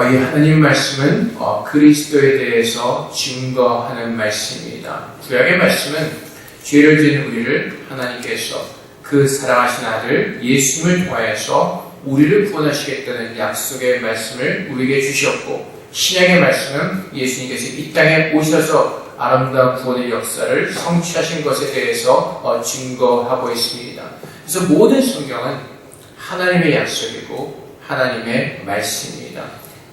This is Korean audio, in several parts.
이 하나님 말씀은 그리스도에 대해서 증거하는 말씀입니다. 구약의 말씀은 죄를 지은 우리를 하나님께서 그 사랑하신 아들 예수님을 통하여서 우리를 구원하시겠다는 약속의 말씀을 우리에게 주셨고, 신약의 말씀은 예수님께서 이 땅에 오셔서 아름다운 구원의 역사를 성취하신 것에 대해서 증거하고 있습니다. 그래서 모든 성경은 하나님의 약속이고 하나님의 말씀입니다.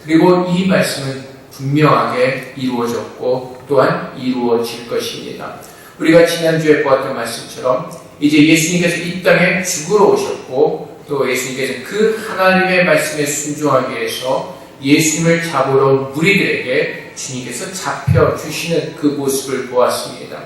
그리고 이 말씀은 분명하게 이루어졌고 또한 이루어질 것입니다. 우리가 지난주에 보았던 말씀처럼 이제 예수님께서 이 땅에 죽으러 오셨고, 또 예수님께서 그 하나님의 말씀에 순종하기 위해서 예수님을 잡으러 온 무리들에게 주님께서 잡혀주시는 그 모습을 보았습니다.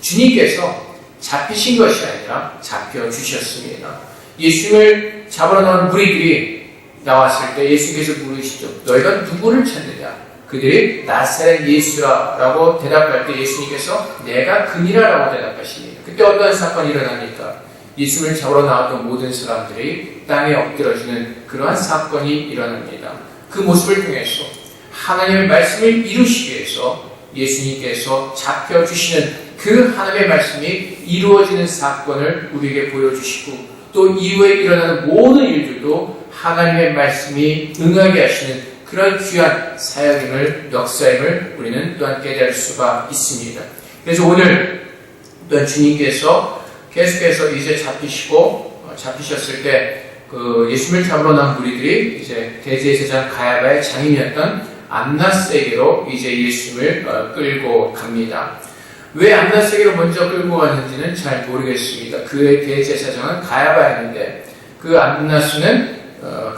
주님께서 잡히신 것이 아니라 잡혀주셨습니다. 예수님을 잡으러 나온 무리들이 나왔을 때 예수님께서 물으시죠. 너희가 누구를 찾느냐? 그들이 나사렛 예수라고 대답할 때 예수님께서 내가 그니라라고 대답하십니다. 그때 어떤 사건이 일어납니까? 예수님을 잡으러 나왔던 모든 사람들이 땅에 엎드러지는 그러한 사건이 일어납니다. 그 모습을 통해서 하나님의 말씀을 이루시기 위해서 예수님께서 잡혀주시는 그 하나님의 말씀이 이루어지는 사건을 우리에게 보여주시고, 또 이후에 일어나는 모든 일들도 하나님의 말씀이 응하게 하시는 그런 귀한 사역임을, 역사임을 우리는 또한 깨달을 수가 있습니다. 그래서 오늘 또한 주님께서 계속해서 이제 잡히셨을 때 그 예수님을 잡으러 나온 무리들이 이제 대제사장 가야바의 장인이었던 안나스에게로 이제 예수님을 끌고 갑니다. 왜 안나스에게로 먼저 끌고 갔는지는 잘 모르겠습니다. 그의 대제사장은 가야바였는데 그 안나스는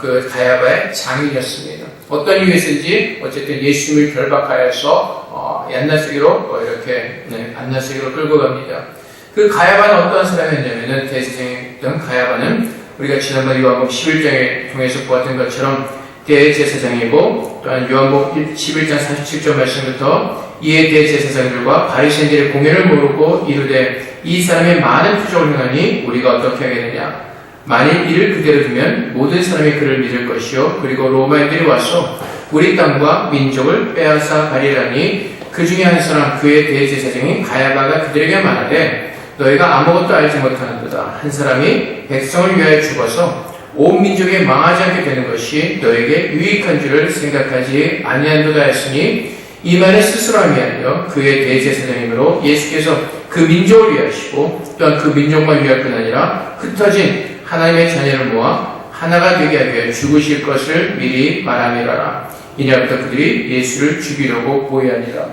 그 가야바의 장인이었습니다. 어떤 이유에서인지 어쨌든 예수님을 결박하여서 안나스에게로 이렇게 안나스에게로 끌고 갑니다. 그 가야바는 어떤 사람이었냐면은 대제사장이었던 가야바는 우리가 지난번 요한복음 11장에 통해서 보았던 것처럼 대제사장이고, 또한 요한복음 11장 47절 말씀부터 이에 대제사장들과 바리새인들의 공회를 모르고 이르되 이 사람의 많은 표적을 행하니 우리가 어떻게 하겠느냐? 만일 이를 그대로 두면 모든 사람이 그를 믿을 것이요, 그리고 로마인들이 와서 우리 땅과 민족을 빼앗아 가리라니 그 중에 한 사람 그의 대제사장인 가야바가 그들에게 말하되 너희가 아무것도 알지 못하는도다. 한 사람이 백성을 위하여 죽어서 온 민족이 망하지 않게 되는 것이 너에게 유익한 줄을 생각하지 아니한도다 했으니, 이 말을 스스로 함이 아니요 그의 대제사장이므로 예수께서 그 민족을 위하시고 또한 그 민족만 위할 뿐 아니라 흩어진 하나님의 자녀를 모아 하나가 되게 하기 위해 죽으실 것을 미리 말함이라라. 이날부터 그들이 예수를 죽이려고 보이하니라.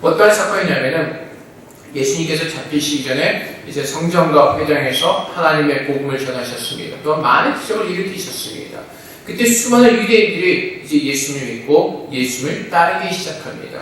어떤 사건이냐면은 예수님께서 잡히시기 전에 이제 성전과 회당에서 하나님의 복음을 전하셨습니다. 또한 많은 기적을 일으키셨습니다. 그때 수많은 유대인들이 이제 예수님을 믿고 예수님을 따르기 시작합니다.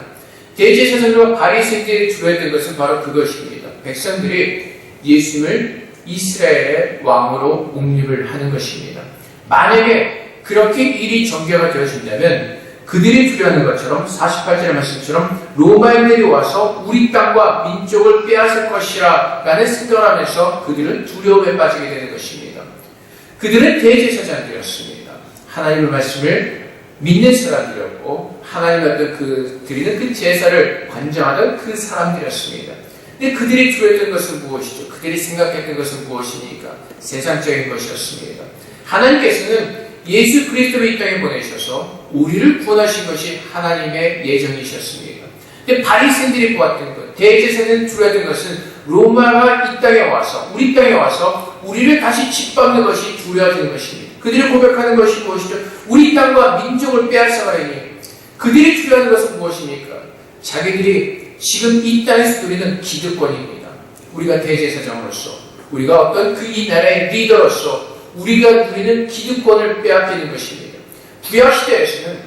대제사장들과 바리새인들이 두려웠던 것은 바로 그것입니다. 백성들이 예수님을 이스라엘의 왕으로 옹립을 하는 것입니다. 만약에 그렇게 일이 전개가 되어진다면 그들이 두려워하는 것처럼 48절의 말씀처럼 로마인들이 와서 우리 땅과 민족을 빼앗을 것이라 라는 생각을 하면서 그들은 두려움에 빠지게 되는 것입니다. 그들은 대제사장들이었습니다. 하나님의 말씀을 믿는 사람들이었고 하나님의 어떤 그 드리는 그 제사를 관장하던 그 사람들이었습니다. 근데 그들이 두려웠던 것은 무엇이죠? 그들이 생각했던 것은 무엇입니까? 세상적인 것이었습니다. 하나님께서는 예수 그리스도를 이 땅에 보내셔서 우리를 구원하신 것이 하나님의 예정이셨습니다. 근데 바리새인들이 보았던 것, 대제사장은 두려웠던 것은 로마가 이 땅에 와서, 우리 땅에 와서 우리를 다시 짓밟는 것이 두려워지는 것입니다. 그들이 고백하는 것이 무엇이죠? 우리 땅과 민족을 빼앗아가려니. 그들이 두려워하는 것은 무엇입니까? 자기들이 지금 이 땅에서 누리는 기득권입니다. 우리가 대제사장으로서, 우리가 어떤 그 이 나라의 리더로서 우리가 누리는 기득권을 빼앗기는 것입니다. 구약시대에서는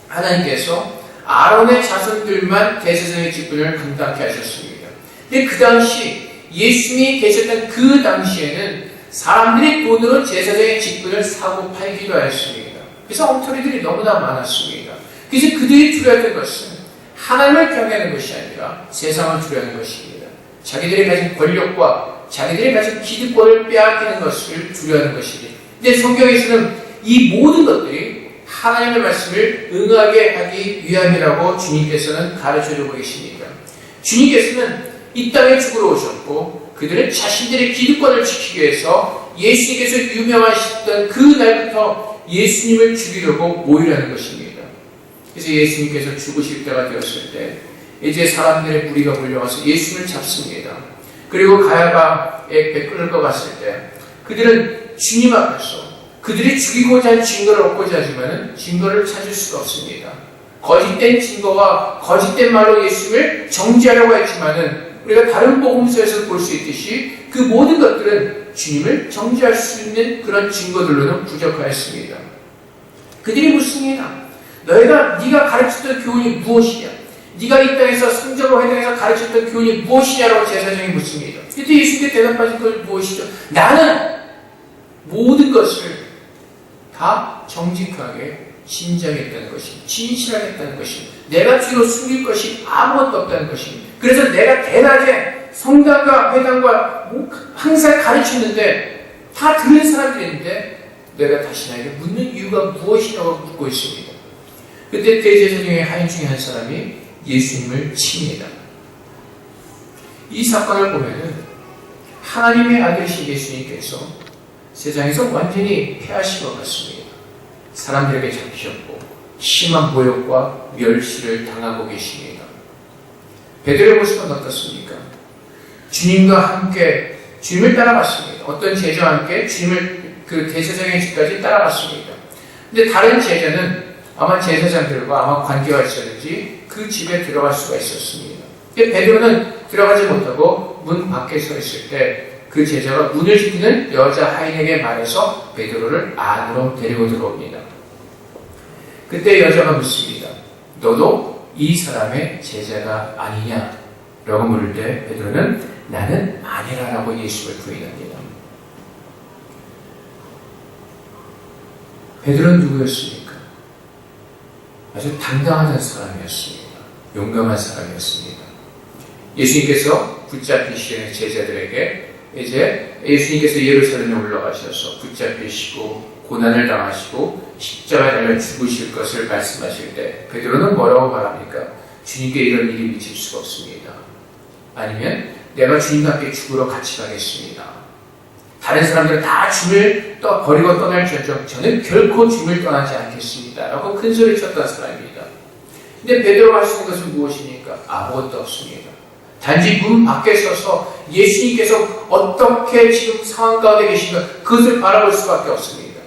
하나님께서 아론의 자손들만 대제사장의 직분을 감당케 하셨습니다. 근데 그 당시 예수님이 계셨던 그 당시에는 사람들이 돈으로 제사장의 직분을 사고 팔기도 하였습니다. 그래서 엉터리들이 너무나 많았습니다. 그래서 그들이 두려웠던 것은 하나님을 경외하는 것이 아니라 세상을 두려워하는 것입니다. 자기들이 가진 권력과 자기들이 가진 기득권을 빼앗기는 것을 두려워하는 것입니다. 근데 성경에서는 이 모든 것들이 하나님의 말씀을 응하게 하기 위함이라고 주님께서는 가르쳐주고 계십니다. 주님께서는 이 땅에 죽으러 오셨고 그들은 자신들의 기득권을 지키기 위해서 예수님께서 유명하셨던 그 날부터 예수님을 죽이려고 모이라는 것입니다. 그래서 예수님께서 죽으실 때가 되었을 때 이제 사람들의 무리가 몰려와서 예수님을 잡습니다. 그리고 가야바에 끌고 갔을 때 그들은 주님 앞에서 그들이 죽이고자 한 증거를 얻고자 하지만 증거를 찾을 수가 없습니다. 거짓된 증거와 거짓된 말로 예수님을 정죄하려고 했지만은 우리가 다른 복음서에서 볼 수 있듯이 그 모든 것들은 주님을 정죄할 수 있는 그런 증거들로는 부족하였습니다. 그들이 묻습니다. 네가 가르쳤던 교훈이 무엇이냐? 네가 이 땅에서 성적으로 해당해서 가르쳤던 교훈이 무엇이냐라고 제사장이 묻습니다. 그때 예수님께 대답하신 것이 무엇이죠? 나는 모든 것을 다 정직하게 진정했다는 것입니다. 진실하겠다는 것입니다. 내가 뒤로 숨길 것이 아무것도 없다는 것입니다. 그래서 내가 대낮에 성당과 회당과 항상 가르쳤는데 다 들은 사람들인데 내가 다시 나에게 묻는 이유가 무엇이라고 묻고 있습니다. 그때 대제사장의 하인 중에 한 사람이 예수님을 칩니다. 이 사건을 보면은 하나님의 아들이신 예수님께서 세상에서 완전히 패하신 것 같습니다. 사람들에게 잡히셨고 심한 모욕과 멸시를 당하고 계십니다. 베드로의 모습은 어떻습니까? 주님과 함께 주님을 따라갔습니다. 어떤 제자와 함께 주님을 그 대제사장의 집까지 따라갔습니다. 근데 다른 제자는 아마 제사장들과 아마 관계가 있었는지 그 집에 들어갈 수가 있었습니다. 근데 베드로는 들어가지 못하고 문 밖에 서 있을 때 그 제자가 문을 지키는 여자 하인에게 말해서 베드로를 안으로 데리고 들어옵니다. 그때 여자가 묻습니다. 너도 이 사람의 제자가 아니냐? 라고 물을 때 베드로는 나는 아니라라고 예수를 부인합니다. 베드로는 누구였습니까? 아주 당당한 사람이었습니다. 용감한 사람이었습니다. 예수님께서 붙잡히시는 제자들에게 이제 예수님께서 예루살렘에 올라가셔서 붙잡히시고 고난을 당하시고 십자가에 달려 죽으실 것을 말씀하실 때 베드로는 뭐라고 말합니까? 주님께 이런 일이 미칠 수가 없습니다. 아니면 내가 주님과 함께 죽으러 같이 가겠습니다. 다른 사람들은 다 주님을 버리고 떠날지언정 저는 결코 주님을 떠나지 않겠습니다. 라고 큰 소리를 쳤던 사람입니다. 근데 베드로가 할 수 있는 것은 무엇입니까? 아무것도 없습니다. 단지 문 밖에 서서 예수님께서 어떻게 지금 상황 가운데 계신가 그것을 바라볼 수밖에 없습니다.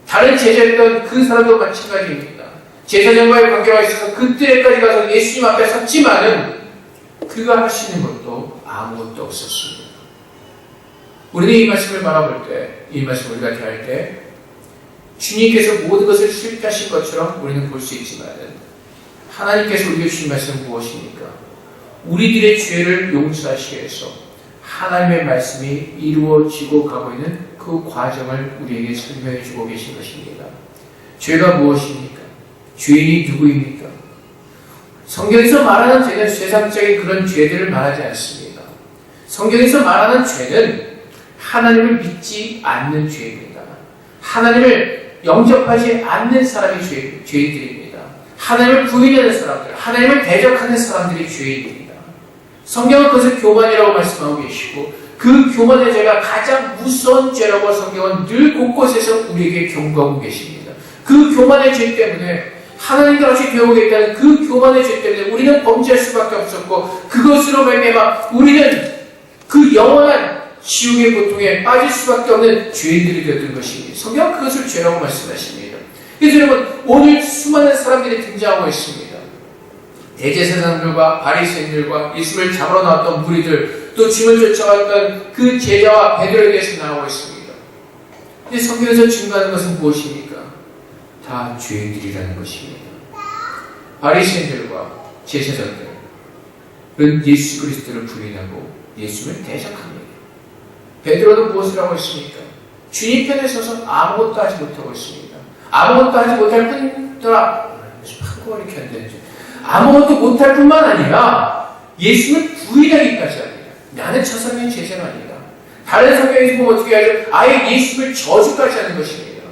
다른 제자였던 그 사람도 마찬가지입니다. 제사장과의 관계가 있어서 그때까지 가서 예수님 앞에 섰지만은 그가 할 수 있는 것도 아무것도 없었습니다. 우리는 이 말씀을 바라볼 때, 이 말씀을 우리가 대할 때 주님께서 모든 것을 실패하신 것처럼 우리는 볼 수 있지만은 하나님께서 우리에게 주신 말씀은 무엇입니까? 우리들의 죄를 용서하시기 위해서 하나님의 말씀이 이루어지고 가고 있는 그 과정을 우리에게 설명해 주고 계신 것입니다. 죄가 무엇입니까? 죄인이 누구입니까? 성경에서 말하는 죄는 세상적인 그런 죄들을 말하지 않습니다. 성경에서 말하는 죄는 하나님을 믿지 않는 죄입니다. 하나님을 영접하지 않는 사람이 죄인들입니다. 하나님을 부인하는 사람들, 하나님을 대적하는 사람들이 죄인입니다. 성경은 그것을 교만이라고 말씀하고 계시고 그 교만의 죄가 가장 무서운 죄라고 성경은 늘 곳곳에서 우리에게 경고하고 계십니다. 그 교만의 죄 때문에 하나님과 같이 되어오겠다는 그 교만의 죄 때문에 우리는 범죄할 수밖에 없었고 그것으로 말미암아 우리는 그 영원한 지옥의 고통에 빠질 수밖에 없는 죄인들이 되었던 것입니다. 성경은 그것을 죄라고 말씀하십니다. 그래서 여러분 오늘 수많은 사람들이 등장하고 있습니다. 대제사장들과 바리새인들과 예수를 잡으러 나왔던 무리들 또 주님을 쫓아왔던 그 제자와 베드로에 대해서 나오고 있습니다. 근데 성경에서 증거하는 것은 무엇입니까? 다 죄인들이라는 것입니다. 바리새인들과 제사장들은 예수 그리스도를 부인하고 예수를 대적합니다. 베드로는 무엇을 하고 있습니까? 주님 편에 서서 아무것도 하지 못하고 있습니다. 아무것도 하지 못할 뿐더라 한국어 이렇게 안 되는지 아무것도 못할 뿐만 아니라 예수를 부인하기까지 합니다. 나는 저 사람의 제자가 아니다. 다른 성경에서 보면 어떻게 하죠? 아예 예수를 저주까지 하는 것입니다.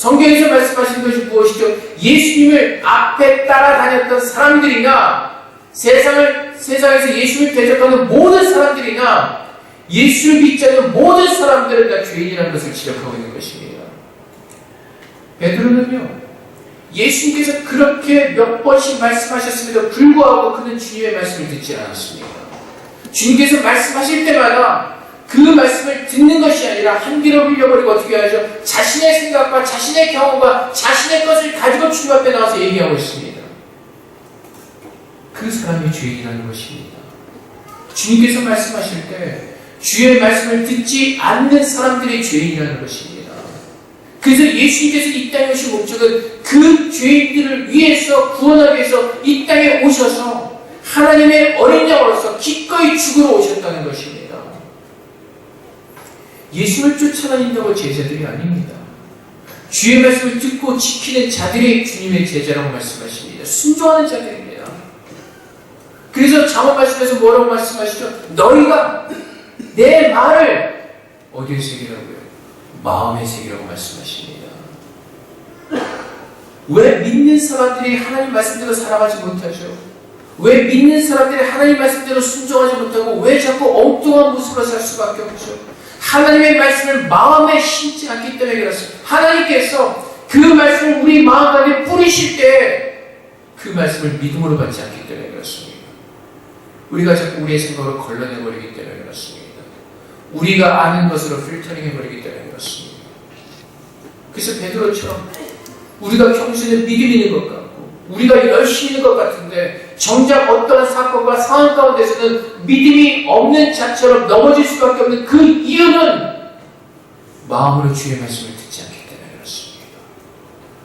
성경에서 말씀하신 것이 무엇이죠? 예수님을 앞에 따라다녔던 사람들이나 세상에서 예수님을 대적하는 모든 사람들이나 예수를 믿지 않는 모든 사람들은 다 죄인이라는 것을 지적하고 있는 것입니다. 베드로는요, 예수님께서 그렇게 몇 번씩 말씀하셨음에도 불구하고 그는 주님의 말씀을 듣지 않았습니다. 주님께서 말씀하실 때마다 그 말씀을 듣는 것이 아니라 한 귀로 흘려버리고 어떻게 하죠? 자신의 생각과 자신의 경험과 자신의 것을 가지고 주님 앞에 나와서 얘기하고 있습니다. 그 사람이 죄인이라는 것입니다. 주님께서 말씀하실 때 주의 말씀을 듣지 않는 사람들이 죄인이라는 것입니다. 그래서 예수님께서 이 땅에 오신 목적은 그 죄인들을 위해서 구원하기 위해서 이 땅에 오셔서 하나님의 어린 양으로서 기꺼이 죽으러 오셨다는 것입니다. 예수를 쫓아다닌다고 제자들이 아닙니다. 주의 말씀을 듣고 지키는 자들이 주님의 제자라고 말씀하십니다. 순종하는 자들입니다. 그래서 잠언 말씀에서 뭐라고 말씀하시죠? 너희가 내 말을 어디에 새기라고요? 마음에 새기라고 말씀하십니다. 왜 믿는 사람들이 하나님 말씀대로 살아가지 못하죠? 왜 믿는 사람들이 하나님 말씀대로 순종하지 못하고 왜 자꾸 엉뚱한 모습으로 살 수밖에 없죠? 하나님의 말씀을 마음에 심지 않기 때문에 그렇습니다. 하나님께서 그 말씀을 우리 마음 안에 뿌리실 때 그 말씀을 믿음으로 받지 않기 때문에 그렇습니다. 우리가 자꾸 우리의 생각으로 걸러내버리기 때문에 그렇습니다. 우리가 아는 것으로 필터링해버리기 때문에 그렇습니다. 그래서 베드로처럼 우리가 평소에 믿음 있는 것 같고 우리가 열심히 있는 것 같은데 정작 어떠한 사건과 상황 가운데서는 믿음이 없는 자처럼 넘어질 수밖에 없는 그 이유는 마음으로 주의 말씀을 듣지 않기 때문에 그렇습니다.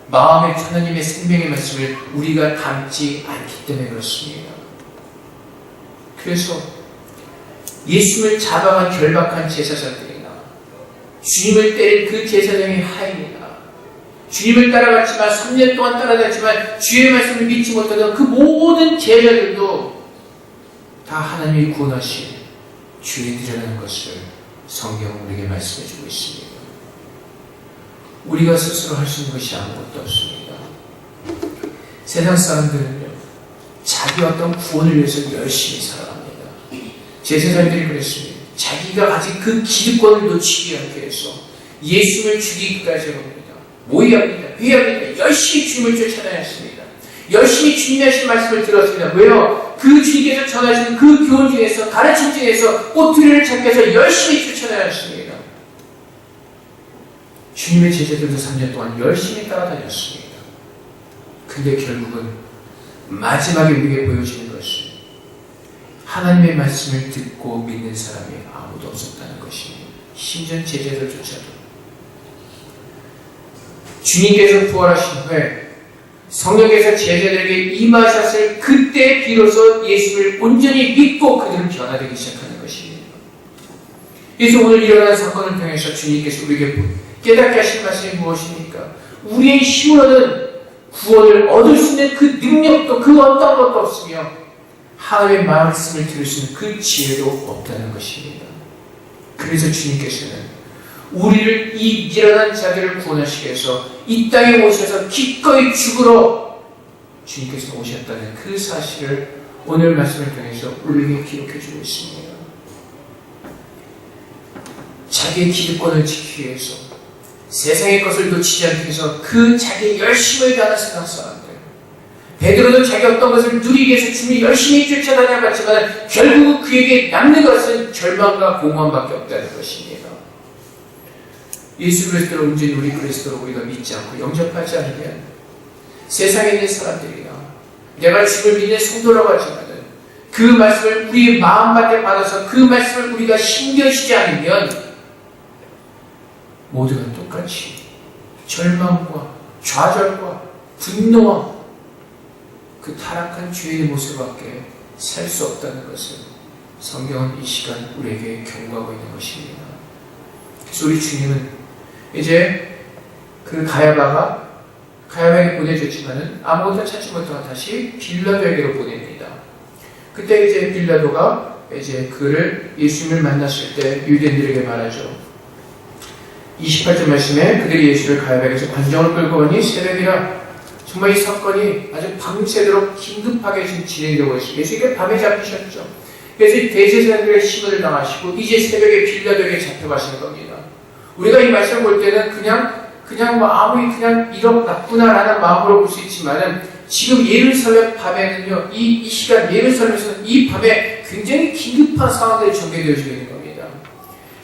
마음에 하나님의 생명의 말씀을 우리가 담지 않기 때문에 그렇습니다. 그래서 예수님을 잡아간 결박한 제사장들이나 주님을 때린 그 제사장의 하인이나 주님을 따라갔지만 3년 동안 따라다녔지만 주의 말씀을 믿지 못하던 그 모든 제자들도 다 하나님이 구원하신 죄인들이라는 것을 성경은 우리에게 말씀해주고 있습니다. 우리가 스스로 할 수 있는 것이 아무것도 없습니다. 세상 사람들은요, 자기 어떤 구원을 위해서 열심히 살아갑니다. 제사장들이 그랬습니다. 자기가 가진 그 기득권을 놓치지 않게 해서 예수를 죽이기까지 합니다. 모의합니다. 회의합니다. 열심히 주님을 쫓아다녔습니다. 열심히 주님의 하신 말씀을 들었습니다. 왜요? 그 주님께서 전하시는 그 교훈 중에서 가르침 중에서 꼬투리를 잡기 위해서 열심히 쫓아다녔습니다. 주님의 제자들도 3년 동안 열심히 따라다녔습니다. 근데 결국은 마지막에 우리에게 보여지는 것은 하나님의 말씀을 듣고 믿는 사람이 아무도 없었다는 것입니다. 심지어 제자들조차도. 주님께서 부활하신 후에 성령께서 제자들에게 임하셨을 그때 비로소 예수를 온전히 믿고 그들은 변화되기 시작하는 것입니다. 그래서 오늘 일어나는 사건을 통해서 주님께서 우리에게 깨닫게 하신 말씀이 무엇입니까? 우리의 힘으로는 구원을 얻을 수 있는 그 능력도 그 어떤 것도 없으며 하나님의 말씀을 들을 수 있는 그 지혜도 없다는 것입니다. 그래서 주님께서는 우리를 이 일어난 자들을 구원하시기 위해서 이 땅에 오셔서 기꺼이 죽으러 주님께서 오셨다는 그 사실을 오늘 말씀을 통해서 우리에게 기록해 주고 있습니다. 자기의 기득권을 지키기 위해서 세상의 것을 놓치지 않기 위해서 그 자기의 열심을 다하는 세상 사람들, 베드로는 자기 어떤 것을 누리기 위해서 주님이 열심히 쫓아다녀봤지만 결국 그에게 남는 것은 절망과 공허함밖에 없다는 것입니다. 예수 그리스도를 온전히 우리 그리스도로 우리가 믿지 않고 영접하지 않으면 세상에 있는 사람들이나 내가 주를 믿는 성도라고 하지만 그 말씀을 우리 마음밖에 받아서 그 말씀을 우리가 신겨지지 않으면 모두가 똑같이 절망과 좌절과 분노와 그 타락한 죄의 모습밖에 살 수 없다는 것을 성경은 이 시간 우리에게 경고하고 있는 것입니다. 그래서 우리 주님은 이제 그 가야바에게 보내줬지만은 아무것도 찾지 못하고 다시 빌라도에게로 보냅니다. 그때 이제 빌라도가 이제 그를 예수님을 만났을 때 유대인들에게 말하죠. 28절 말씀에 그들이 예수를 가야백에서 관정을 끌고 오니 새벽이라. 정말 이 사건이 아주 밤새도록 긴급하게 지금 진행되고 있습니다. 예수님께 밤에 잡히셨죠. 그래서 대제사장들의 시문을 당하시고 이제 새벽에 빌라도에게 잡혀가시는 겁니다. 우리가 이 말씀을 볼 때는 그냥 뭐 아무리 그냥 일어났구나라는 마음으로 볼 수 있지만은 지금 예루살렘 밤에는요, 이 시간 예루살렘에서는 이 밤에 굉장히 긴급한 상황들이 전개되어지고 있는 겁니다.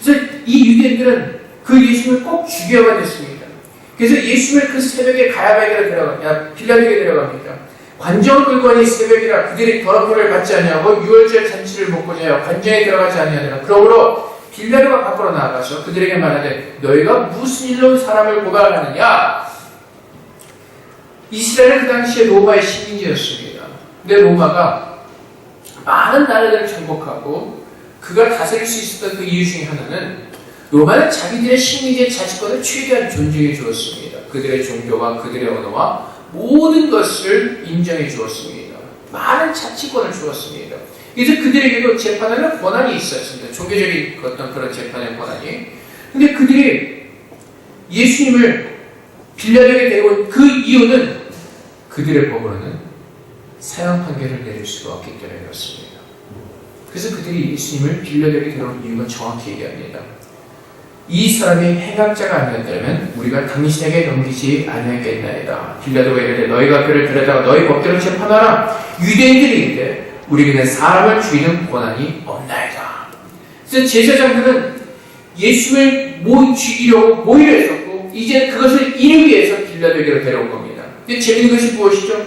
그래서 이 유대인들은 그 예수님을 꼭 죽여야 됐습니다. 그래서 예수님을 그 새벽에 빌라도에게 데려갑니다. 관정을 끌고 가니 새벽이라 그들이 더럽힘을 받지 아니하고 유월절 잔치를 먹고자 하여 관정에 들어가지 아니하더라. 그러므로 빌라도가 밖으로 나가서 그들에게 말하되 너희가 무슨 일로 사람을 고발하느냐? 이스라엘은 그 당시에 로마의 식민지였습니다. 근데 로마가 많은 나라들을 정복하고 그가 다스릴 수 있었던 그 이유 중에 하나는 로마는 자기들의 식민지의 자치권을 최대한 존중해 주었습니다. 그들의 종교와 그들의 언어와 모든 것을 인정해 주었습니다. 많은 자치권을 주었습니다. 그래서 그들에게도 재판하는 권한이 있었습니다. 종교적인 어떤 그런 재판의 권한이. 근데 그들이 예수님을 빌라도에게 데려온 그 이유는 그들의 법으로는 사형 판결을 내릴 수가 없기 때문에 그렇습니다. 그래서 그들이 예수님을 빌라도에게 데려온 이유가 정확히 얘기합니다. 이 사람이 행악자가 아니었다면 우리가 당신에게 넘기지 아니하겠나이다. 빌라도가 이르되 너희가 그를 데려다가 너희 법대로 재판하라. 유대인들인데 우리에게는 사람을 죽이는 권한이 없나이다. 그래서 제사장들은 예수를 죽이려고 모의를 했었고 이제 그것을 이루기 위해서 빌라도에게로 데려온 겁니다. 근데 재밌는 것이 무엇이죠?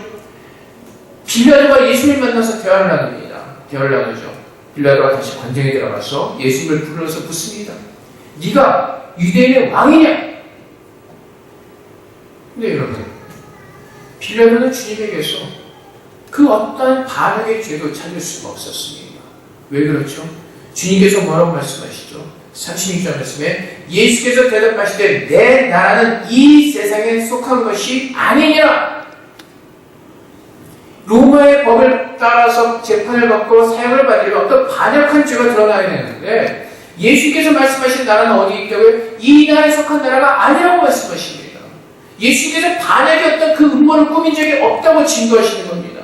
빌라도가 예수를 만나서 대화를 나누죠. 빌라도가 다시 관정에 들어가서 예수를 불러서 묻습니다. 네가 유대인의 왕이냐? 근데 여러분, 빌라도는 주님에게서 그 어떠한 반역의 죄도 찾을 수가 없었습니다. 왜 그렇죠? 주님께서 뭐라고 말씀하시죠? 36절 말씀에 예수께서 대답하시되 내 나라는 이 세상에 속한 것이 아니니라. 로마의 법을 따라서 재판을 받고 사형을 받으려면 어떤 반역한 죄가 드러나야 되는데 예수께서 말씀하신 나라는 어디에 있다고요? 이 나라에 속한 나라가 아니라고 말씀하십니다. 예수께서 반역의 어떤 그 음모를 꾸민 적이 없다고 증거하시는 겁니다.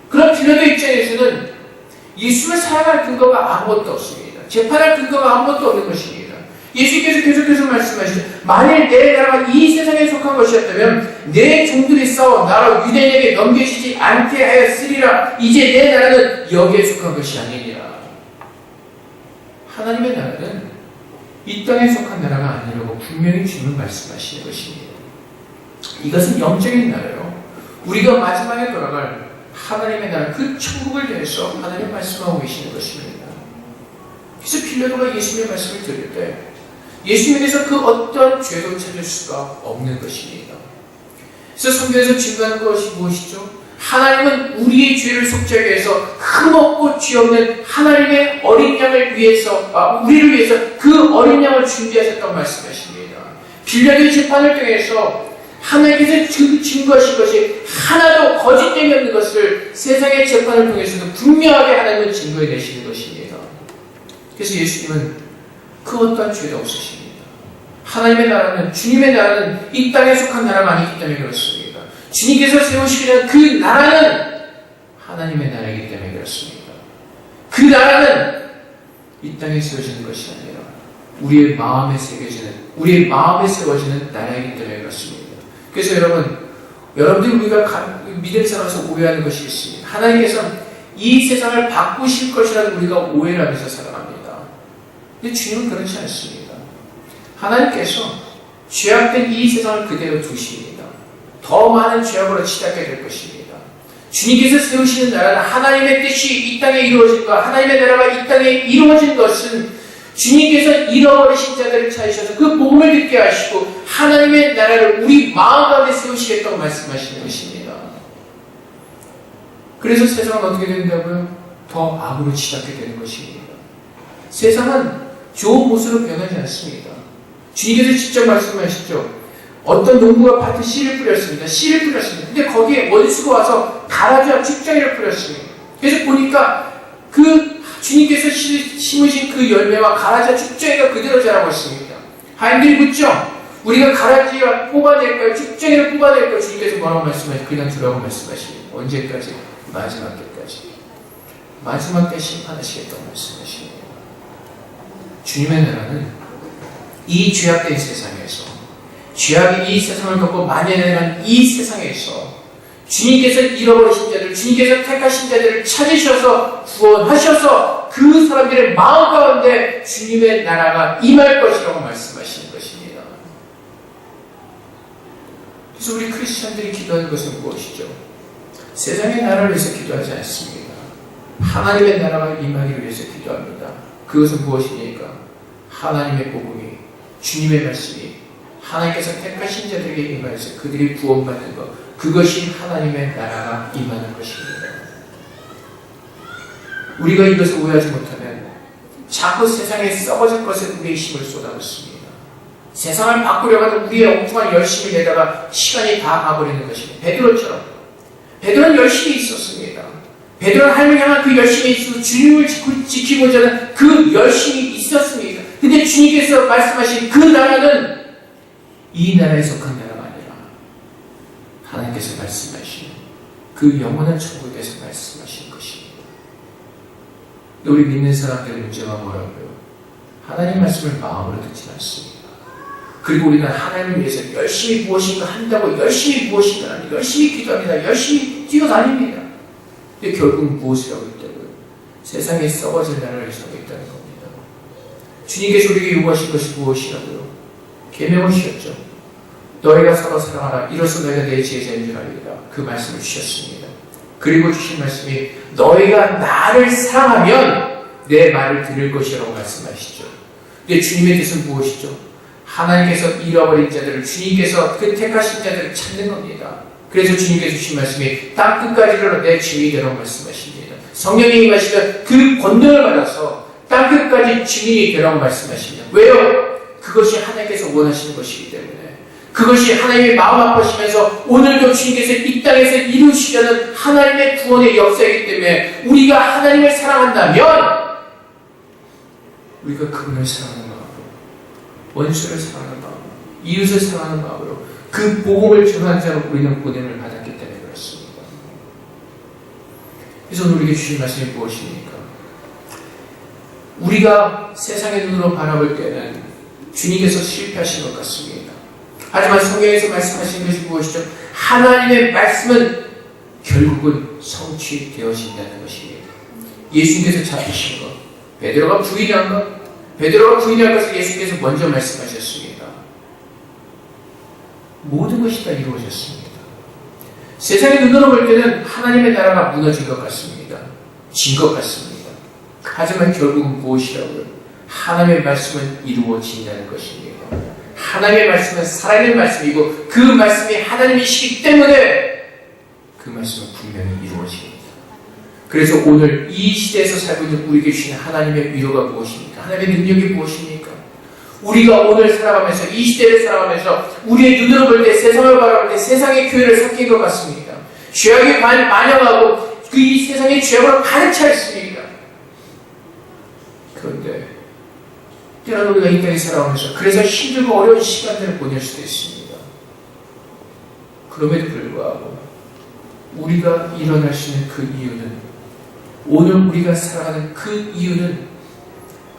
그럼 빌라도 입장에서는 예수를 사용할 근거가 아무것도 없습니다. 재판할 근거가 아무것도 없는 것입니다. 예수께서 계속해서 말씀하시죠. 만일 내 나라가 이 세상에 속한 것이었다면 내 종들이 싸워 나라 유대인에게 넘겨지지 않게 하였으리라. 이제 내 나라는 여기에 속한 것이 아니니라. 하나님의 나라는 이 땅에 속한 나라가 아니라고 분명히 주님은 말씀하시는 것입니다. 이것은 영적인 나라요. 우리가 마지막에 돌아갈 하나님의 나라, 그 천국을 대해서 하나님 말씀하고 계시는 것입니다. 그래서 빌라도가 예수님의 말씀을 들을 때 예수님에게서 그 어떤 죄도 찾을 수가 없는 것입니다. 그래서 성경에서 증거하는 것이 무엇이죠? 하나님은 우리의 죄를 속죄하기 위해서 흠없고 죄 없는 하나님의 어린 양을 위해서, 우리를 위해서 그 어린 양을 준비하셨다고 말씀하십니다. 빌라도의 재판을 통해서 하나님께서 증거하신 것이 하나도 거짓됨이 없는 것을 세상의 재판을 통해서도 분명하게 하나님은 증거해 내시는 것입니다. 그래서 예수님은 그 어떠한 죄도 없으십니다. 하나님의 나라는, 주님의 나라는 이 땅에 속한 나라가 아니기 때문에 그렇습니다. 주님께서 세우시는 그 나라는 하나님의 나라이기 때문에 그렇습니다. 그 나라는 이 땅에 세워지는 것이 아니라 우리의 마음에 새겨지는, 우리의 마음에 세워지는 나라이기 때문에 그렇습니다. 그래서 여러분들 우리가 믿음 살아서 오해하는 것이 있습니다. 하나님께서는 이 세상을 바꾸실 것이라는 우리가 오해를 하면서 살아갑니다. 근데 주님은 그렇지 않습니다. 하나님께서 죄악된 이 세상을 그대로 두십니다. 더 많은 죄악으로 치닫게 될 것입니다. 주님께서 세우시는 나라는 하나님의 뜻이 이 땅에 이루어진 것, 하나님의 나라가 이 땅에 이루어진 것은 주님께서 잃어버리신 자들을 찾으셔서 그 복음을 듣게 하시고 하나님의 나라를 우리 마음 가운데 세우시겠다고 말씀하시는 것입니다. 그래서 세상은 어떻게 된다고요? 더 악으로 치닫게 되는 것입니다. 세상은 좋은 모습으로 변하지 않습니다. 주님께서 직접 말씀하시죠. 어떤 농부가 밭에 씨를 뿌렸습니다. 근데 거기에 원수가 와서 가라지와 죽정이를 뿌렸습니다. 그래서 보니까 그 주님께서 심으신 그 열매와 가라지와 죽정이가 그대로 자라고 있습니다. 하인들이 묻죠. 우리가 가라지와 뽑아낼까요? 쭉정이를 뽑아낼까요? 주님께서 뭐라고 말씀하시죠? 그냥 두라고 말씀하시고 언제까지? 마지막 때까지. 마지막 때 심판하시겠다고 말씀하시네요. 주님의 나라는 이 죄악된 세상에서, 죄악이 이 세상을 덮고 만연해가는 이 세상에서 주님께서 잃어버리신 자들, 주님께서 택하신 자들을 찾으셔서 구원하셔서 그 사람들의 마음 가운데 주님의 나라가 임할 것이라고 말씀하시는 것입니다. 그래서 우리 크리스천들이 기도하는 것은 무엇이죠? 세상의 나라를 위해서 기도하지 않습니다. 하나님의 나라가 임하기를 위해서 기도합니다. 그것은 무엇이니까? 하나님의 복음이, 주님의 말씀이 하나님께서 택하신 자들에게 임하여서 그들이 구원받는 것, 그것이 하나님의 나라가 임하는 것입니다. 우리가 이것을 오해하지 못하면 자꾸 세상에 썩어질 것에 우리의 힘을 쏟아붓습니다. 세상을 바꾸려고 하는 우리의 엉뚱한 열심을 내다가 시간이 다 가버리는 것입니다. 베드로처럼. 베드로는 열심히 있었습니다. 베드로는 하나님을 향한 그 열심이 있어서 주님을 지키고자 하는 그 열심이 있었습니다. 근데 주님께서 말씀하신 그 나라는 이 나라에 속한 나라가 아니라 하나님께서 말씀하신 그 영원한 천국에 대해서 말씀하신 것입니다. 우리 믿는 사람들의 문제가 뭐라고요? 하나님 말씀을 마음으로 듣지 않습니다. 그리고 우리는 하나님을 위해서 열심히 무엇인가 한다고 열심히 무엇인가 합니다. 열심히 기도합니다. 열심히 뛰어다닙니다. 근데 결국 무엇을 하고 있다고요? 세상에 썩어질 나라를 하고 있다는 겁니다. 주님께서 우리에게 요구하신 것이 무엇이라고요? 계명을 주셨죠. 너희가 서로 사랑하라. 이로써 너희가 내 제자인 줄 알리라. 그 말씀을 주셨습니다. 그리고 주신 말씀이 너희가 나를 사랑하면 내 말을 들을 것이라고 말씀하시죠. 근데 주님의 뜻은 무엇이죠? 하나님께서 잃어버린 자들을, 주님께서 그 택하신 자들을 찾는 겁니다. 그래서 주님께서 주신 말씀이 땅 끝까지로 내 증인이라고 말씀하십니다. 성령이 임하시면 그 권능을 받아서 땅 끝까지 증인이 되라고 말씀하십니다. 왜요? 그것이 하나님께서 원하시는 것이기 때문에. 그것이 하나님의 마음 아파시면서 오늘도 주님께서 이 땅에서 이루시려는 하나님의 구원의 역사이기 때문에 우리가 하나님을 사랑한다면 우리가 그분을 사랑하는 마음으로, 원수를 사랑하는 마음으로, 이웃을 사랑하는 마음으로 그 복음을 전하는 자로 우리는 보냄을 받았기 때문에 그렇습니다. 그래서 오늘 우리에게 주신 말씀이 무엇입니까? 우리가 세상의 눈으로 바라볼 때는 주님께서 실패하신 것 같습니다. 하지만 성경에서 말씀하신 것이 무엇이죠? 하나님의 말씀은 결국은 성취되어진다는 것입니다. 예수님께서 잡히신 것, 베드로가 부인한 것, 베드로가 부인한 것을 예수님께서 먼저 말씀하셨습니다. 모든 것이 다 이루어졌습니다. 세상의 눈으로 볼 때는 하나님의 나라가 무너진 것 같습니다. 진 것 같습니다. 하지만 결국은 무엇이라고요? 하나님의 말씀은 이루어진다는 것입니다. 하나님의 말씀은 살아있는 말씀이고 그 말씀이 하나님이시기 때문에 그 말씀은 분명히 이루어집니다. 그래서 오늘 이 시대에서 살고 있는 우리에게 주신 하나님의 위로가 무엇입니까? 하나님의 능력이 무엇입니까? 우리가 오늘 살아가면서 이 시대를 살아가면서 우리의 눈으로 볼 때 세상을 바라볼 때 세상의 교회를 섞인 것 같습니다. 죄악이 만영하고 그 이 세상의 죄악으로 가득 차 있습니다. 그런데 때로는 우리가 이 땅에 살아가면서 그래서 힘들고 어려운 시간들을 보낼 수도 있습니다. 그럼에도 불구하고 우리가 일어날 수 있는 그 이유는, 오늘 우리가 살아가는 그 이유는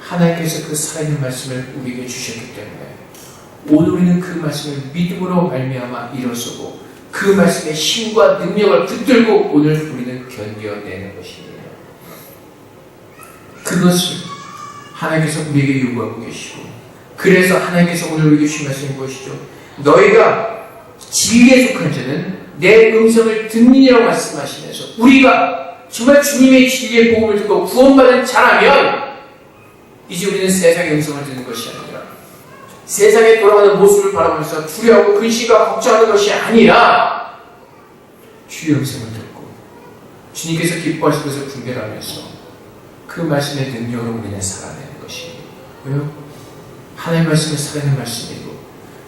하나님께서 그 살아있는 말씀을 우리에게 주셨기 때문에 오늘 우리는 그 말씀을 믿음으로 말미암아 일어서고 그 말씀의 힘과 능력을 붙들고 오늘 우리는 견뎌내는 것입니다. 그것을 하나님께서 우리에게 요구하고 계시고, 그래서 하나님께서 오늘 우리에게 주신 말씀이 무엇이죠? 너희가 진리에 속한 자는 내 음성을 듣느니라고 말씀하시면서 우리가 정말 주님의 진리의 복음을 듣고 구원받은 자라면 이제 우리는 세상의 음성을 듣는 것이 아니라 세상에 돌아가는 모습을 바라보면서 두려워하고 근심과 걱정하는 것이 아니라 주의 음성을 듣고 주님께서 기뻐하실 것을 분별하면서 그 말씀의 능력으로 우리는 살아내는 것입니다. 왜요? 하나님의 말씀은 살아있는 말씀이고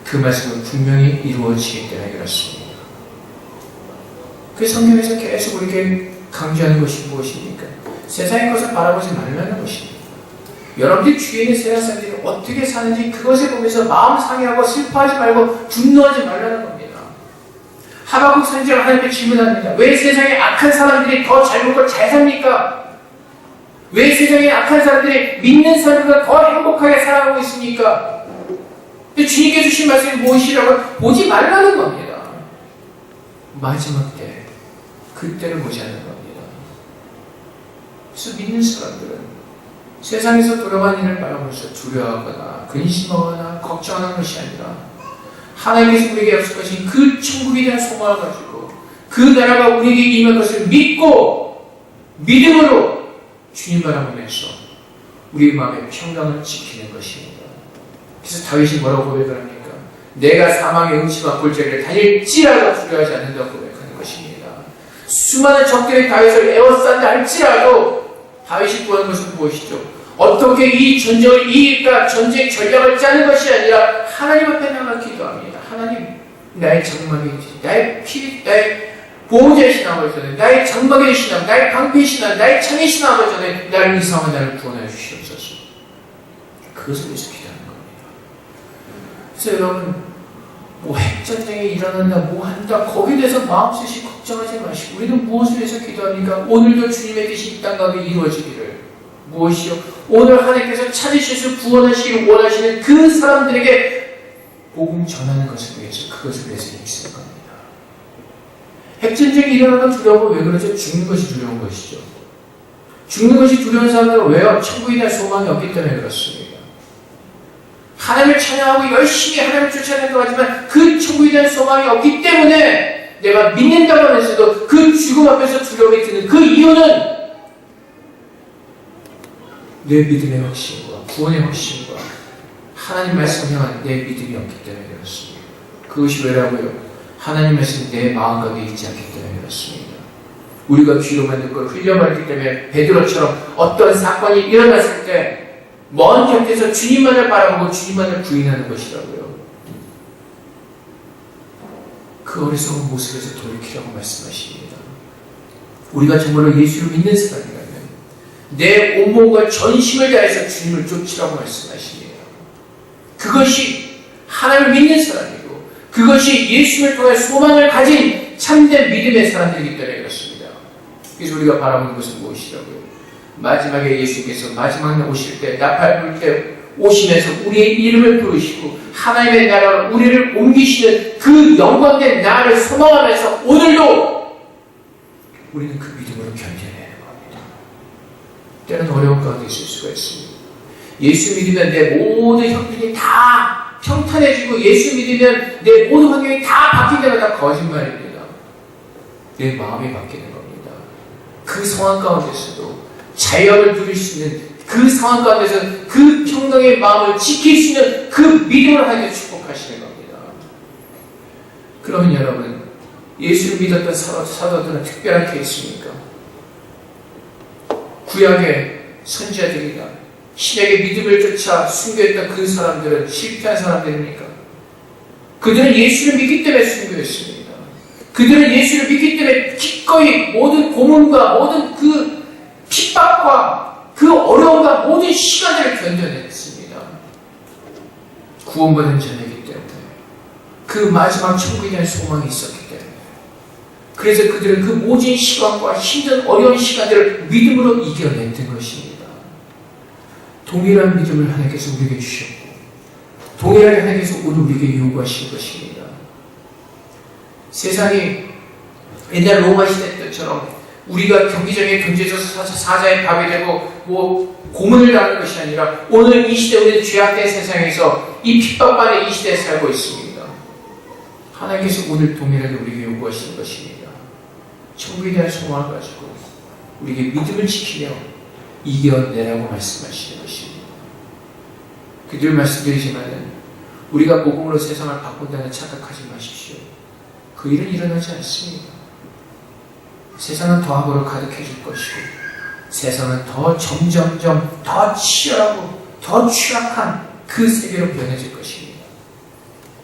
그 말씀은 분명히 이루어지기 때문에 그렇습니다. 그 성경에서 계속 우리에게 강조하는 것이 무엇입니까? 세상의 것을 바라보지 말라는 것입니다. 여러분들이 주위에 있는 세상 사람들이 어떻게 사는지 그것을 보면서 마음 상해하고 슬퍼하지 말고 분노하지 말라는 겁니다. 하박국 선지자가 하나님께 질문합니다. 왜 세상에 악한 사람들이 더 잘 먹고 잘 삽니까? 왜 세상에 악한 사람들이 믿는 사람들보다 더 행복하게 살아가고 있습니까? 주님께서 주신 말씀이 무엇이라고 보지 말라는 겁니다. 마지막 때, 그때를 보자는 겁니다. 그래서 믿는 사람들은 세상에서 돌아가는 일을 바라보면서 두려워하거나 근심하거나 걱정하는 것이 아니라 하나님께서 우리에게 약속하신 그 천국에 대한 소망을 가지고 그 나라가 우리에게 임할 것을 믿고 믿음으로 주님 바라보면서 우리 마음의 평강을 지키는 것입니다. 그래서 다윗이 뭐라고 고백을 합니까? 내가 사망의 음침한 골짜기를 다닐지라도 두려워하지 않는다고 고백하는 것입니다. 수많은 적들이 다윗을 에워싼다 할지라도 다윗이 구한 것은 무엇이죠? 어떻게 이 전쟁을 이길까 전쟁 전략을 짜는 것이 아니라 하나님 앞에 나가 기도합니다. 하나님, 나의 장막이지, 나의 보호자이신 아버지, 나의 장막이 되신 아버지, 나의 방패이신 아버지, 나의 창이신 아버지, 나를 이상한 나를 구원하여 주시옵소서. 그것을 위해서 기도하는 겁니다. 그래서 여러분, 핵전쟁이 일어난다, 뭐 한다, 거기에 대해서 마음 쓰시 걱정하지 마시고, 우리는 무엇을 위해서 기도합니까? 오늘도 주님의 뜻이 이 땅 가운데 이루어지기를. 무엇이요? 오늘 하나님께서 찾으셔서 구원하시기를 원하시는 그 사람들에게 복음 전하는 것을 위해서, 그것을 위해서 힘쓰는 겁니다. 핵전쟁이 일어나면 두려워. 왜 그러죠? 죽는 것이 두려운 것이죠. 죽는 것이 두려운 사람들은 왜요? 천국에 대한 소망이 없기 때문에 그렇습니다. 하나님을 찬양하고 열심히 하나님을 쫓아낸다고 하지만 그 천국에 대한 소망이 없기 때문에 내가 믿는다고 하면서도 그 죽음 앞에서 두려움이 드는 그 이유는 내 믿음의 확신과 구원의 확신과 하나님 말씀을 향한 내 믿음이 없기 때문에 그렇습니다. 그것이 왜라고요? 하나님 말씀이 내 마음 가운데 있지 않기 때문에 그렇습니다. 우리가 귀로만 듣고 흘려버렸기 때문에 베드로처럼 어떤 사건이 일어났을 때 먼 곁에서 주님만을 바라보고 주님만을 부인하는 것이라고요. 그 어리석은 모습에서 돌이키라고 말씀하십니다. 우리가 정말로 예수를 믿는 사람이라면 내 온몸과 전심을 다해서 주님을 쫓으라고 말씀하십니다. 그것이 하나님을 믿는 사람이고 그것이 예수를 통해 소망을 가진 참된 믿음의 사람들이기 때문에 그렇습니다. 그래서 우리가 바라보는 것은 무엇이라고요? 마지막에 예수께서 마지막 날 오실 때, 나팔 불 때 오시면서 우리의 이름을 부르시고 하나님의 나라로 우리를 옮기시는 그 영광된 나를 소망하면서 오늘도 우리는 그 믿음으로 견뎌내는 겁니다. 때로는 어려운 가운데 있을 수가 있습니다. 예수 믿으면 내 모든 형편이 다 평탄해지고 예수 믿으면 내 모든 환경이 다 바뀐다는 다 거짓말입니다. 내 마음이 바뀌는 겁니다. 그 상황 가운데서도 자유함을 누릴 수 있는 그 상황 가운데서 그 평강의 마음을 지킬 수 있는 그 믿음을 하나님께 축복하시는 겁니다. 그러면 여러분, 예수를 믿었던 사도들은 특별한 케이스입니까? 구약의 선지자들이나 신약의 믿음을 쫓아 순교했던 그 사람들은 실패한 사람들입니까? 그들은 예수를 믿기 때문에 순교했습니다. 그들은 예수를 믿기 때문에 기꺼이 모든 고문과 모든 그 핍박과 그 어려움과 모든 시간들을 견뎌냈습니다. 구원받은 자녀이기 때문에 그 마지막 천국에 대한 소망이 있었기 때문에 그래서 그들은 그 모든 시간과 힘든 어려운 시간들을 믿음으로 이겨냈던 것입니다. 동일한 믿음을 하나님께서 우리에게 주셨고 동일하게 하나님께서 오늘 우리에게 요구하신 것입니다. 세상이 옛날 로마 시대 때처럼 우리가 경기적인 경제적 사자의 밥이 되고 고문을 당하는 것이 아니라 오늘 이 시대 우리는 죄악된 세상에서 이 핍박받는 이 시대에 살고 있습니다. 하나님께서 오늘 동일하게 우리에게 요구하시는 것입니다. 천국에 대한 소망을 가지고 우리에게 믿음을 지키며 이겨내라고 말씀하시는 것입니다. 그들 말씀드리지만 우리가 복음으로 세상을 바꾼다는 착각하지 마십시오. 그 일은 일어나지 않습니다. 세상은 더 악으로 가득해질 것이고 세상은 더 점점점 더 치열하고 더 취약한 그 세계로 변해질 것입니다.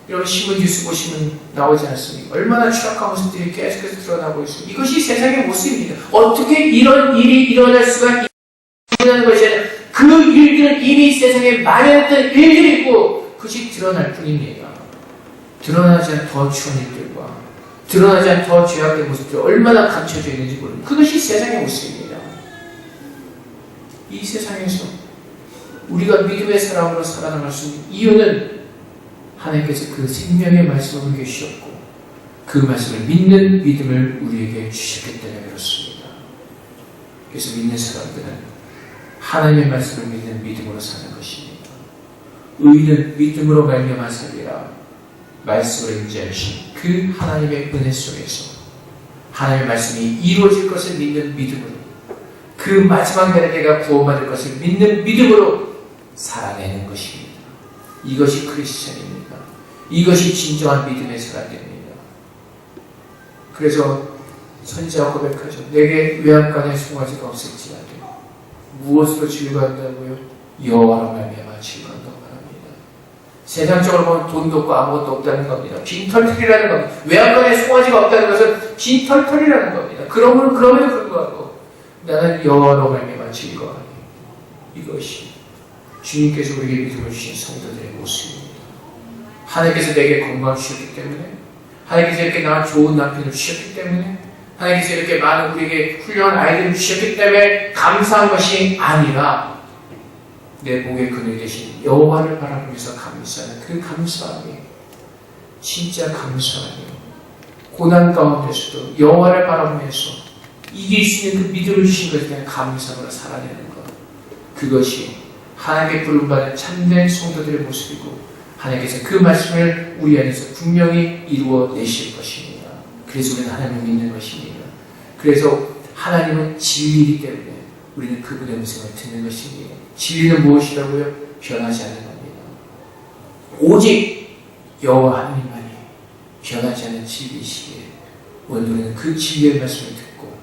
여러분 신문 뉴스 보시면 나오지 않습니까? 얼마나 취약한 모습들이 계속해서 드러나고 있습니다. 이것이 세상의 모습입니다. 어떻게 이런 일이 일어날 수가 있는 것이 아니라 그 그 일들은 이미 세상에 만연했던 일들이고 그것이 드러날 뿐입니다. 드러나지 않은 더 추한 일들과 드러나지 않은 더 죄악된 모습들이 얼마나 감춰져 있는지 모릅니다. 그것이 세상의 모습입니다. 이 세상에서 우리가 믿음의 사람으로 살아나갈 수 있는 이유는 하나님께서 그 생명의 말씀을 우리에게 주셨고 그 말씀을 믿는 믿음을 우리에게 주셨기 때문에 그렇습니다. 그래서 믿는 사람들은 하나님의 말씀을 믿는 믿음으로 사는 것입니다. 의인은 믿음으로 말미암아 살리라 말씀을 인지하신 그 하나님의 은혜 속에서 하나님의 말씀이 이루어질 것을 믿는 믿음으로 그 마지막 날에 내가 구원받을 것을 믿는 믿음으로 살아내는 것입니다. 이것이 크리스천입니다. 이것이 진정한 믿음의 사람입니다. 그래서 선지자가 고백하죠. 내게 외양간에 송아지가 없을지라도 무엇으로 즐거워한다고요? 여호와로 말미암아 즐거워한다고 말합니다. 세상적으로 보면 돈도 없고 아무것도 없다는 겁니다. 빈털털이라는 겁니다. 외양간에 송아지가 없다는 것은 빈털털이라는 겁니다. 그럼에도 불구하고 나는 여호와로 말미암아 즐거워하니 이것이 주님께서 우리에게 믿음을 주신 성도들의 모습입니다. 하나님께서 내게 건강을 주셨기 때문에 하나님께서 이렇게 나와 좋은 남편을 주셨기 때문에 하나님께서 이렇게 많은 우리에게 훌륭한 아이들을 주셨기 때문에 감사한 것이 아니라 내 목의 그늘 대신 여호와를 바라보면서 감사하는 그 감사함이 진짜 감사함이 고난 가운데서도 여호와를 바라보면서 이길 수 있는 그 믿음을 주신 것에 대한 감사함으로 살아내는 것 그것이 하나님께 부름받은 참된 성도들의 모습이고 하나님께서 그 말씀을 우리 안에서 분명히 이루어내실 것입니다. 그래서 우리는 하나님을 믿는 것입니다. 그래서 하나님은 진리이기 때문에 우리는 그분의 음성을 듣는 것입니다. 진리는 무엇이라고요? 변하지 않는 겁니다. 오직 여호와 하나님만이 변하지 않는 진리이시기에 우리는 그 진리의 말씀을 듣고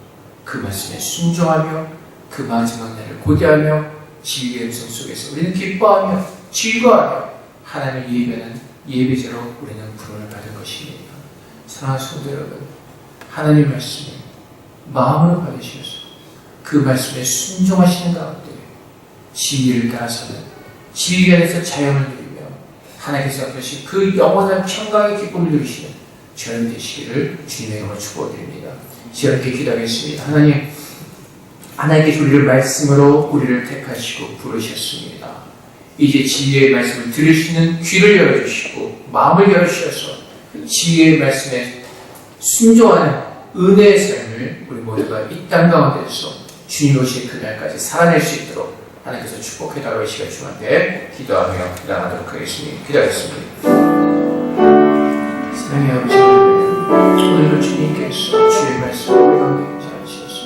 그 말씀에 순종하며 그 마지막 날을 고대하며 진리의 음성 속에서 우리는 기뻐하며 즐거워하며 하나님을 예배하는 예배자로 우리는 부름을 받은 것입니다. 사랑하는 성도 여러분, 하나님의 말씀을 마음으로 받으셔서 그 말씀에 순종하시는 가운데 진리를 따라서는 진리 안에서 자연을 누리며 하나님께서 app하신 그 영원한 평강의 기쁨을 누리시는 저는 되시기를 주님의 이름으로 축복드립니다. 이렇게 기도하겠습니다. 하나님께서 우리를 말씀으로 우리를 택하시고 부르셨습니다. 이제 진리의 말씀을 들을 수 있는 귀를 열어주시고 마음을 열어주셔서 진리의 말씀에 순종하는 은혜의 삶을 우리 모두가 이 땅 가운데서 주님 오실 그날까지 살아낼 수 있도록 하나님께서 축복해달라고 이 시간 주한테 기도하며 나가도록 하겠습니다. 기도하겠습니다. 사랑의 아버지 오늘도 주님께서 주의 말씀을 우리 가운데 인자하시옵소서.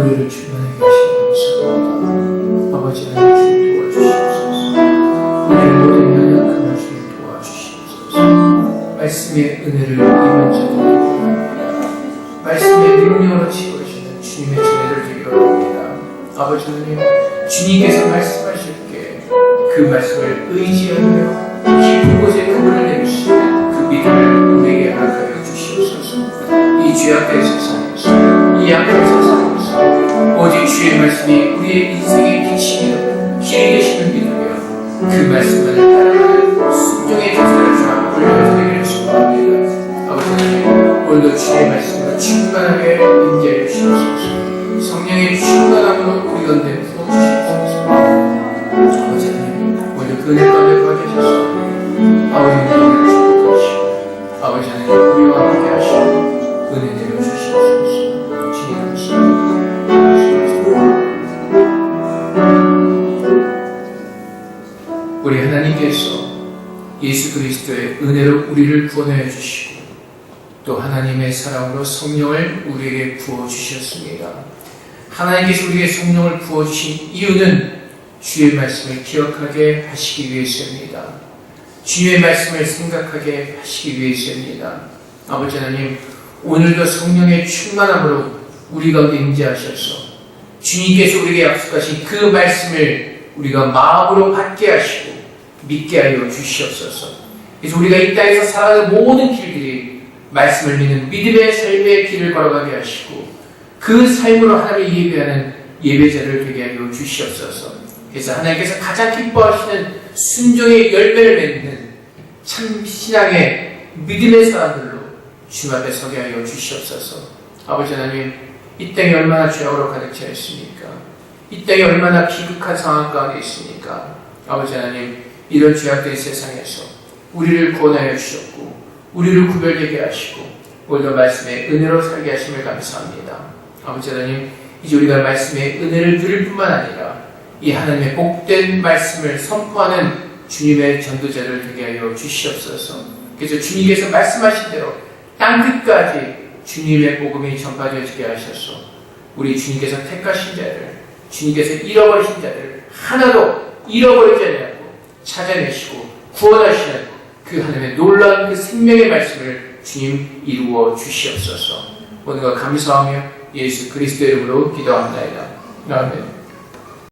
우리를 충만하게 하시니 감사합니다. 아버지 하나님 주님 도와주시옵소서. 우리의 모든 연약함을 주님 도와주시옵소서. 말씀의 은혜를 입은 자들에게 구합니다. 말씀의 능력으로 치고계시는 주님의 전해를 드리려 합니다. 아버지 하나님 주님께서 말씀하실게 그 말씀을 의지하며 깊은 곳에 그분을 내리시는 그 믿음을 우리에게 허락하여 주시옵소서. 이 죄악된 세상에서 이 약한 세상에서 오직 주의 말씀이 우리의 인생의 빛이며 길이 되시는 믿으며 그 말씀을 따라가는 순종의 자세를 주하고 올려드리기를 축복합니다. 아버지 하나님 오늘도 주의 말씀으로 충만하게 인자해 주시옵소서. 성령의 충만함으로 우리 가운데 부어주시옵소서. 아버지 하나님 오늘 그 은혜 가운데 거하셔서 아버지 하나님을 축복하시고 아버지 하나님 우리와 함께 하시고 은혜 내려주시옵소서. 주님 감사합니다. 우리 하나님께서 예수 그리스도의 은혜로 우리를 구원하여 주시고 또 하나님의 사랑으로 성령을 우리에게 부어주셨습니다. 하나님께서 우리에게 성령을 부어주신 이유는 주의 말씀을 기억하게 하시기 위해서입니다. 주의 말씀을 생각하게 하시기 위해서입니다. 아버지 하나님 오늘도 성령의 충만함으로 우리 가운데 임재하셔서 주님께서 우리에게 약속하신 그 말씀을 우리가 마음으로 받게 하시고 믿게 하여 주시옵소서. 그래서 우리가 이 땅에서 살아가는 모든 길들이 말씀을 믿는 믿음의 삶의 길을 걸어가게 하시고 그 삶으로 하나님을 예배하는 예배자를 되게 하여 주시옵소서. 그래서 하나님께서 가장 기뻐하시는 순종의 열매를 맺는 참 신앙의 믿음의 사람들로 주님 앞에 서게 하여 주시옵소서. 아버지 하나님, 이 땅이 얼마나 죄악으로 가득 차 있습니까? 이 땅이 얼마나 비극한 상황 가운데 있습니까? 아버지 하나님, 이런 죄악된 세상에서 우리를 구원하여 주셨고 우리를 구별되게 하시고 오늘도 말씀의 은혜로 살게 하심을 감사합니다. 아버지 하나님, 이제 우리가 말씀의 은혜를 누릴 뿐만 아니라 이 하나님의 복된 말씀을 선포하는 주님의 전도자를 되게 하여 주시옵소서. 그래서 주님께서 말씀하신 대로 땅끝까지 주님의 복음이 전파되어지게 하셔서 우리 주님께서 택하신 자들, 주님께서 잃어버리신 자들을 하나도 잃어버리지 않고 찾아내시고 구원하시는 그 하나님의 놀라운 그 생명의 말씀을 주님 이루어 주시옵소서. 오늘과 감사하며 예수 그리스도의 이름으로 기도합니다. 아멘.